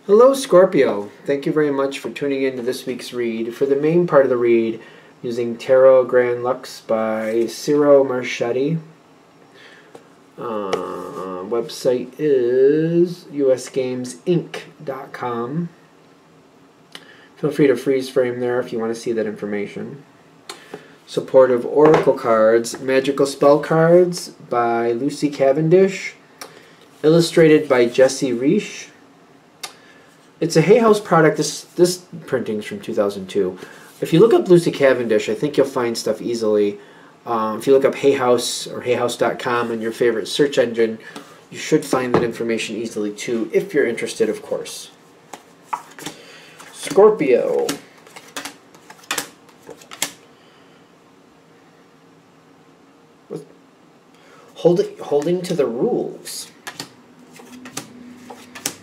Hello, Scorpio. Thank you very much for tuning in to this week's read. For the main part of the read, using Tarot Grand Lux by Ciro Marchetti. Website is usgamesinc.com. Feel free to freeze frame there if you want to see that information. Supportive Oracle cards, Magical Spell cards by Lucy Cavendish. Illustrated by Jesse Reish. It's a Hay House product. This printing's from 2002. If you look up Lucy Cavendish, I think you'll find stuff easily. If you look up Hay House or hayhouse.com in your favorite search engine, you should find that information easily too, if you're interested, of course. Scorpio. Holding to the rules.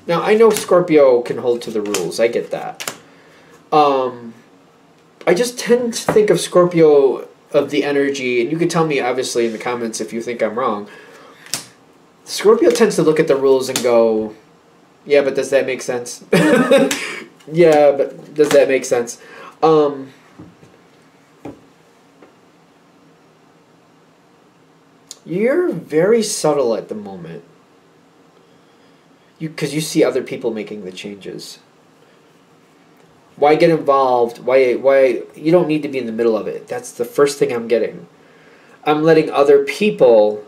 Now, I know Scorpio can hold to the rules. I get that. I just tend to think of Scorpio of the energy, and you can tell me, obviously, in the comments if you think I'm wrong. Scorpio tends to look at the rules and go, yeah, but does that make sense? Yeah, but does that make sense? You're very subtle at the moment. Because you see other people making the changes. Why get involved? Why you don't need to be in the middle of it. That's the first thing I'm getting. I'm letting other people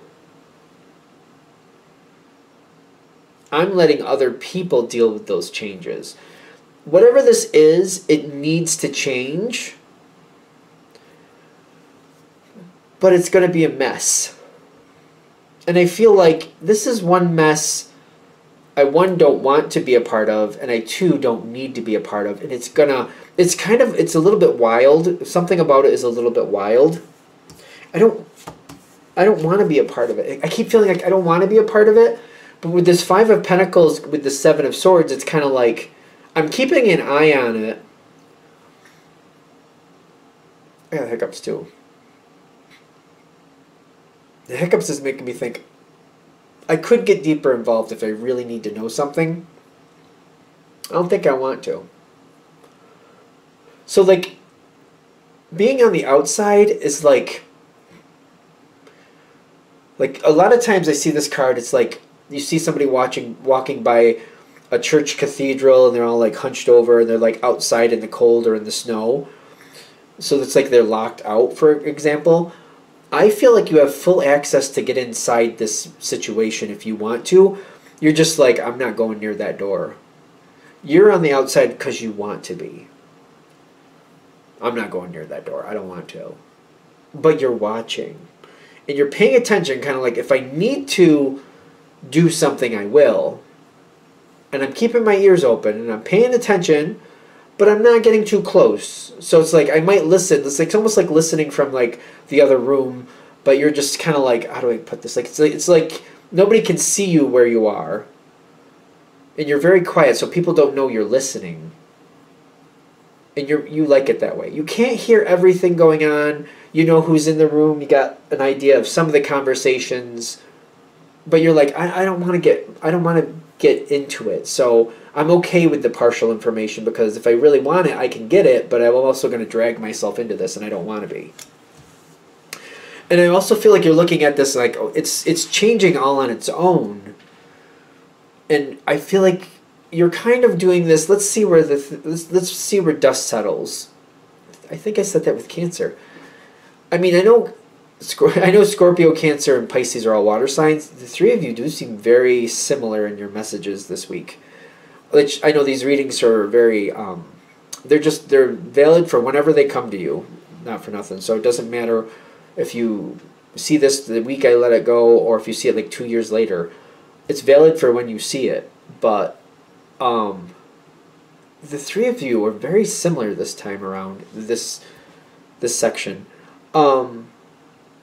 deal with those changes. Whatever this is, it needs to change. But it's going to be a mess. And I feel like this is one mess I, one, don't want to be a part of, and I, two, don't need to be a part of. And it's a little bit wild. Something about it is a little bit wild. I don't want to be a part of it. I keep feeling like I don't want to be a part of it. But with this Five of Pentacles, with the Seven of Swords, it's kind of like I'm keeping an eye on it. I got hiccups too. The hiccups is making me think, I could get deeper involved if I really need to know something. I don't think I want to. So, like, being on the outside is like a lot of times I see this card, it's like you see somebody walking by a church cathedral and they're all like hunched over and they're like outside in the cold or in the snow. So it's like they're locked out, for example. I feel like you have full access to get inside this situation if you want to. You're just like, I'm not going near that door. You're on the outside because you want to be. I'm not going near that door. I don't want to. But you're watching. And you're paying attention, kind of like, if I need to do something, I will. And I'm keeping my ears open, and I'm paying attention, but I'm not getting too close. So it's like I might listen. It's almost like listening from like the other room, but you're just kind of like, how do I put this? Like it's like nobody can see you where you are, and you're very quiet, so people don't know you're listening. And you like it that way. You can't hear everything going on. You know who's in the room. You got an idea of some of the conversations, but you're like, I don't want to get into it. So I'm okay with the partial information because if I really want it, I can get it, but I'm also going to drag myself into this, and I don't want to be. And I also feel like you're looking at this like, oh, it's changing all on its own. And I feel like you're kind of doing this. Let's see where let's see where dust settles. I think I said that with Cancer. I mean, I know Scorpio, Cancer, and Pisces are all water signs. The three of you do seem very similar in your messages this week. Which I know these readings are very, they're valid for whenever they come to you, not for nothing. So it doesn't matter if you see this the week I let it go or if you see it like 2 years later. It's valid for when you see it. But the three of you are very similar this time around, this section.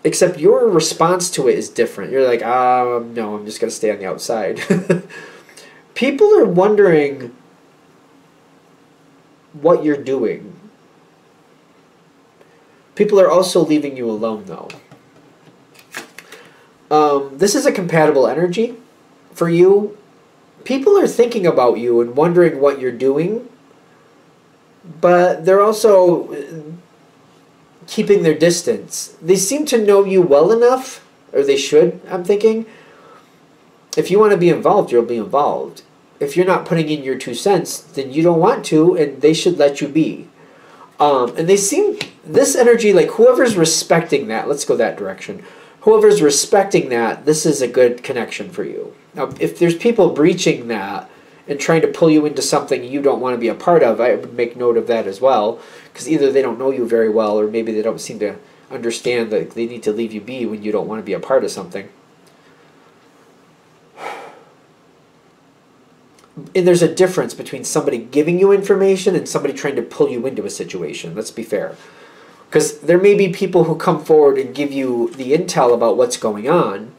Except your response to it is different. You're like, no, I'm just going to stay on the outside. People are wondering what you're doing. People are also leaving you alone, though. This is a compatible energy for you. People are thinking about you and wondering what you're doing, but they're also keeping their distance. They seem to know you well enough, or they should, I'm thinking. If you want to be involved, you'll be involved. If you're not putting in your 2 cents, then you don't want to, and they should let you be. And they seem, this energy, like whoever's respecting that, let's go that direction. Whoever's respecting that, this is a good connection for you. Now, if there's people breaching that and trying to pull you into something you don't want to be a part of, I would make note of that as well. Because either they don't know you very well, or maybe they don't seem to understand that they need to leave you be when you don't want to be a part of something. And there's a difference between somebody giving you information and somebody trying to pull you into a situation. Let's be fair. Because there may be people who come forward and give you the intel about what's going on.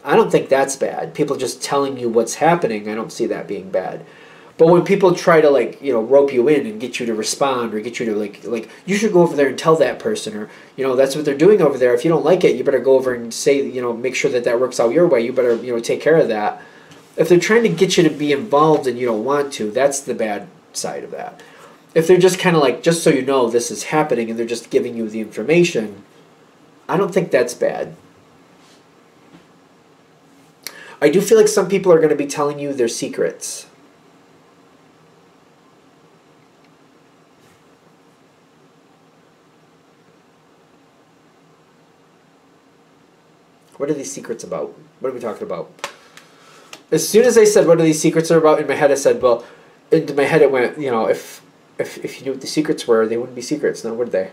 I don't think that's bad. People just telling you what's happening, I don't see that being bad. But when people try to, like, you know, rope you in and get you to respond, or get you to, like you should go over there and tell that person, or, you know, that's what they're doing over there. If you don't like it, you better go over and say, you know, make sure that that works out your way. You better, you know, take care of that. If they're trying to get you to be involved and you don't want to, that's the bad side of that. If they're just kind of like, just so you know, this is happening, and they're just giving you the information, I don't think that's bad. I do feel like some people are going to be telling you their secrets. What are these secrets about? What are we talking about? As soon as I said, what are these secrets are about, in my head I said, well, into my head it went, you know, if you knew what the secrets were, they wouldn't be secrets, now would they?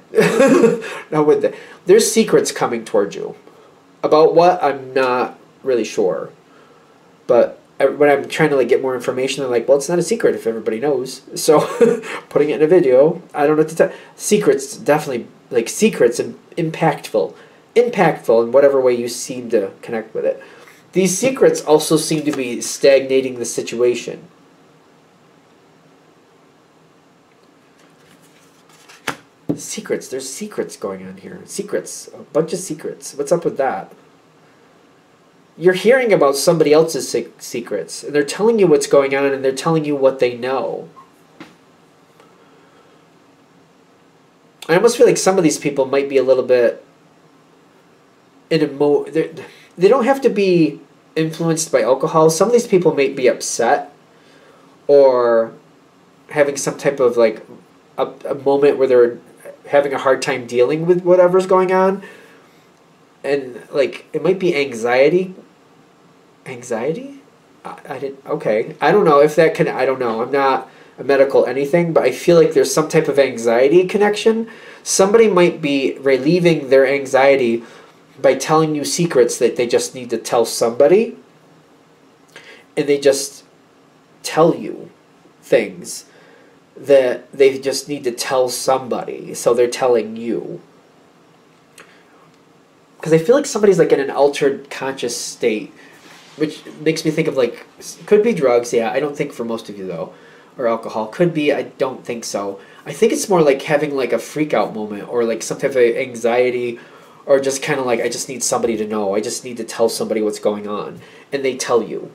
Now would they? There's secrets coming towards you. About what, I'm not really sure. But when I'm trying to, like, get more information, they're like, well, it's not a secret if everybody knows. So putting it in a video, I don't know what to tell. Secrets, definitely, like, secrets and impactful. Impactful in whatever way you seem to connect with it. These secrets also seem to be stagnating the situation. Secrets. There's secrets going on here. Secrets. A bunch of secrets. What's up with that? You're hearing about somebody else's secrets, and they're telling you what's going on, and they're telling you what they know. I almost feel like some of these people might be a little bit in a they don't have to be influenced by alcohol. Some of these people may be upset or having some type of, like, a moment where they're having a hard time dealing with whatever's going on. And, like, it might be anxiety. Anxiety? I didn't... Okay. I don't know if that can... I don't know. I'm not a medical anything, but I feel like there's some type of anxiety connection. Somebody might be relieving their anxiety by telling you secrets that they just need to tell somebody, and they just tell you things that they just need to tell somebody, so they're telling you. Because I feel like somebody's, like, in an altered conscious state, which makes me think of, like, could be drugs, yeah, I don't think for most of you, though, or alcohol. Could be, I don't think so. I think it's more like having, like, a freak out moment, or, like, some type of anxiety, or just kind of like, I just need somebody to know. I just need to tell somebody what's going on. And they tell you.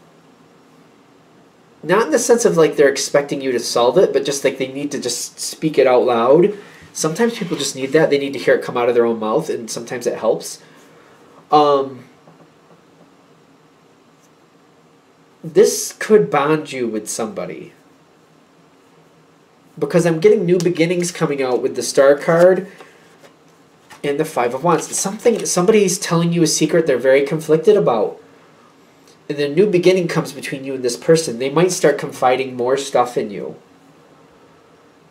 Not in the sense of, like, they're expecting you to solve it, but just, like, they need to just speak it out loud. Sometimes people just need that. They need to hear it come out of their own mouth, and sometimes it helps. This could bond you with somebody. Because I'm getting new beginnings coming out with the Star card and the Five of Wands. Somebody's telling you a secret they're very conflicted about. And the new beginning comes between you and this person. They might start confiding more stuff in you.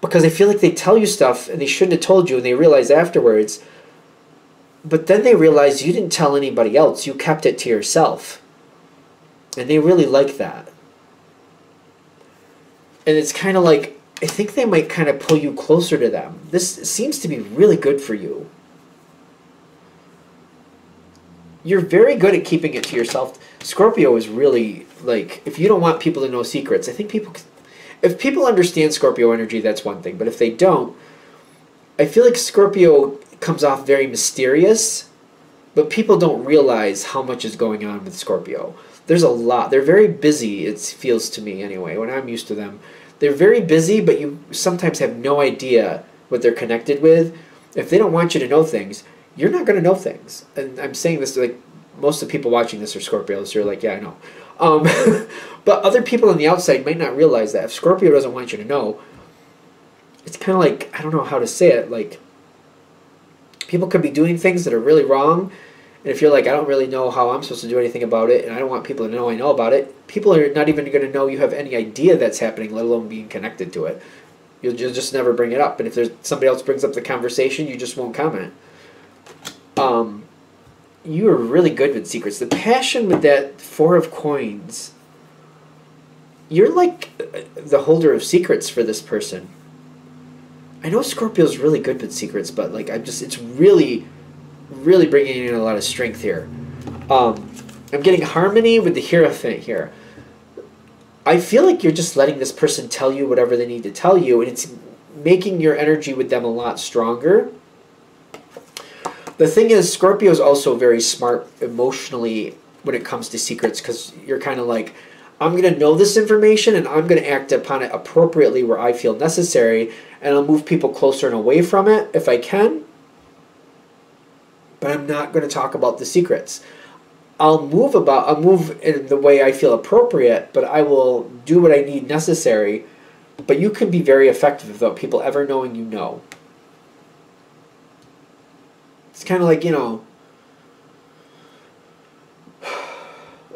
Because I feel like they tell you stuff and they shouldn't have told you, and they realize afterwards. But then they realize you didn't tell anybody else. You kept it to yourself. And they really like that. And it's kind of like, I think they might kind of pull you closer to them. This seems to be really good for you. You're very good at keeping it to yourself. Scorpio is really, like, if you don't want people to know secrets, I think people, if people understand Scorpio energy, that's one thing. But if they don't, I feel like Scorpio comes off very mysterious, but people don't realize how much is going on with Scorpio. There's a lot. They're very busy, it feels to me anyway, when I'm used to them. They're very busy, but you sometimes have no idea what they're connected with. If they don't want you to know things, you're not going to know things. And I'm saying this like most of the people watching this are Scorpios, so you're like, yeah, I know. But other people on the outside might not realize that. If Scorpio doesn't want you to know, it's kind of like, I don't know how to say it, like, people could be doing things that are really wrong, and if you're like, I don't really know how I'm supposed to do anything about it, and I don't want people to know I know about it, people are not even going to know you have any idea that's happening, let alone being connected to it. You'll just never bring it up, and if there's somebody else brings up the conversation, you just won't comment. You are really good with secrets. The passion with that Four of Coins, you're like the holder of secrets for this person. I know Scorpio's really good with secrets, but like it's really, really bringing in a lot of strength here. I'm getting harmony with the Hierophant here. I feel like you're just letting this person tell you whatever they need to tell you, and it's making your energy with them a lot stronger. The thing is, Scorpio is also very smart emotionally when it comes to secrets, because you're kind of like, I'm going to know this information and I'm going to act upon it appropriately where I feel necessary, and I'll move people closer and away from it if I can, but I'm not going to talk about the secrets. I'll move in the way I feel appropriate, but I will do what I need necessary, but you can be very effective without people ever knowing you know. It's kind of like, you know,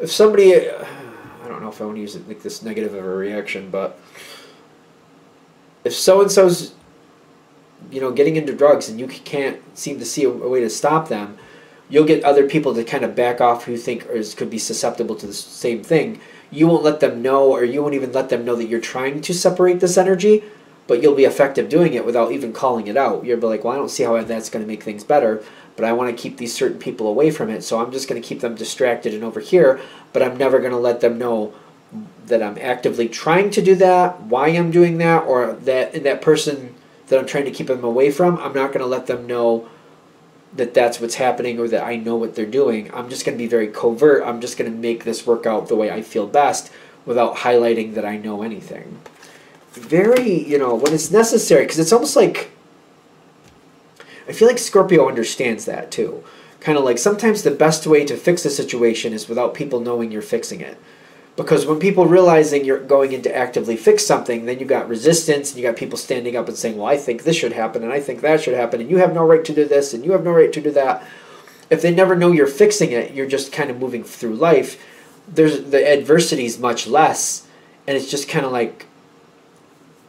if somebody, I don't know if I want to use it like this negative of a reaction, but if so-and-so's, you know, getting into drugs and you can't seem to see a way to stop them, you'll get other people to kind of back off who think could be susceptible to the same thing. You won't let them know, or you won't even let them know that you're trying to separate this energy, but you'll be effective doing it without even calling it out. You'll be like, well, I don't see how that's going to make things better, but I want to keep these certain people away from it, so I'm just going to keep them distracted and over here, but I'm never going to let them know that I'm actively trying to do that, why I'm doing that, or that person that I'm trying to keep them away from, I'm not going to let them know that that's what's happening or that I know what they're doing. I'm just going to be very covert. I'm just going to make this work out the way I feel best without highlighting that I know anything. Very, you know, when it's necessary, because it's almost like, I feel like Scorpio understands that too. Kind of like sometimes the best way to fix a situation is without people knowing you're fixing it. Because when people realizing you're going in to actively fix something, then you got resistance, and you got people standing up and saying, well, I think this should happen, and I think that should happen, and you have no right to do this, and you have no right to do that. If they never know you're fixing it, you're just kind of moving through life. The adversity is much less, and it's just kind of like,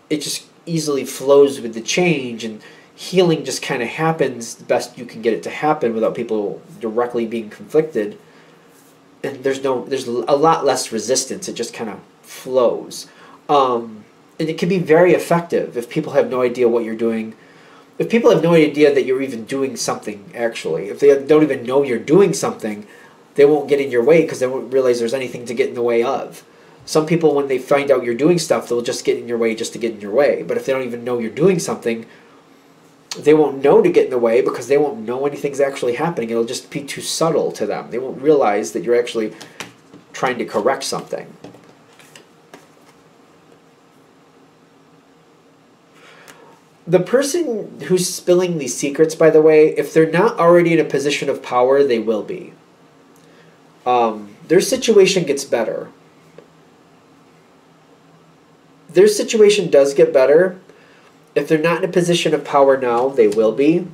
it just easily flows with the change, and healing just kind of happens the best you can get it to happen without people directly being conflicted. And there's a lot less resistance. It just kind of flows. And it can be very effective if people have no idea what you're doing. If people have no idea that you're even doing something, actually. If they don't even know you're doing something, they won't get in your way because they won't realize there's anything to get in the way of. Some people, when they find out you're doing stuff, they'll just get in your way just to get in your way. But if they don't even know you're doing something, they won't know to get in the way because they won't know anything's actually happening. It'll just be too subtle to them. They won't realize that you're actually trying to correct something. The person who's spilling these secrets, by the way, if they're not already in a position of power, they will be. Their situation gets better. Their situation does get better. If they're not in a position of power now, they will be.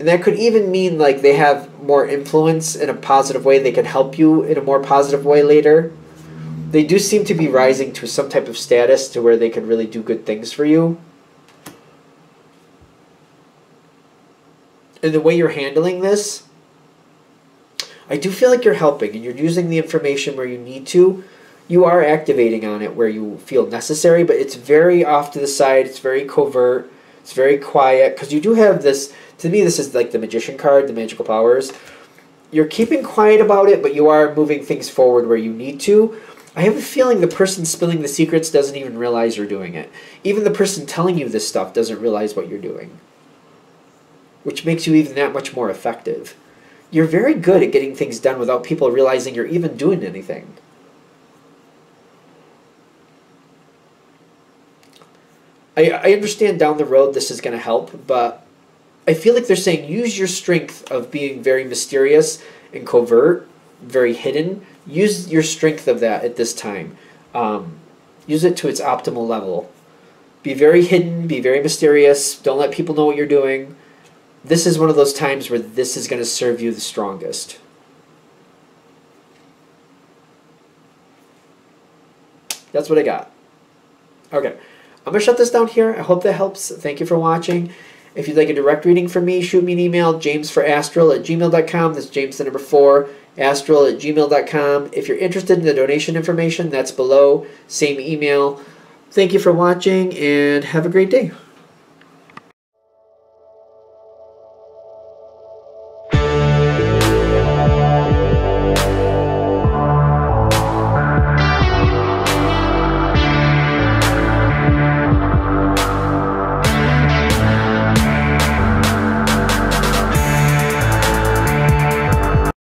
And that could even mean like they have more influence in a positive way. They can help you in a more positive way later. They do seem to be rising to some type of status to where they can really do good things for you. And the way you're handling this, I do feel like you're helping and you're using the information where you need to. You are activating on it where you feel necessary, but it's very off to the side. It's very covert. It's very quiet. Because you do have this, to me, this is like the Magician card, the magical powers. You're keeping quiet about it, but you are moving things forward where you need to. I have a feeling the person spilling the secrets doesn't even realize you're doing it. Even the person telling you this stuff doesn't realize what you're doing. Which makes you even that much more effective. you're very good at getting things done without people realizing you're even doing anything. I understand down the road this is going to help, but I feel like they're saying use your strength of being very mysterious and covert, very hidden. Use your strength of that at this time. Use it to its optimal level. Be very hidden, be very mysterious, don't let people know what you're doing. This is one of those times where this is going to serve you the strongest. That's what I got. Okay. I'm going to shut this down here. I hope that helps. Thank you for watching. If you'd like a direct reading from me, shoot me an email, jamesforastral@gmail.com. That's James the number 4, astral@gmail.com. If you're interested in the donation information, that's below. Same email. Thank you for watching, and have a great day.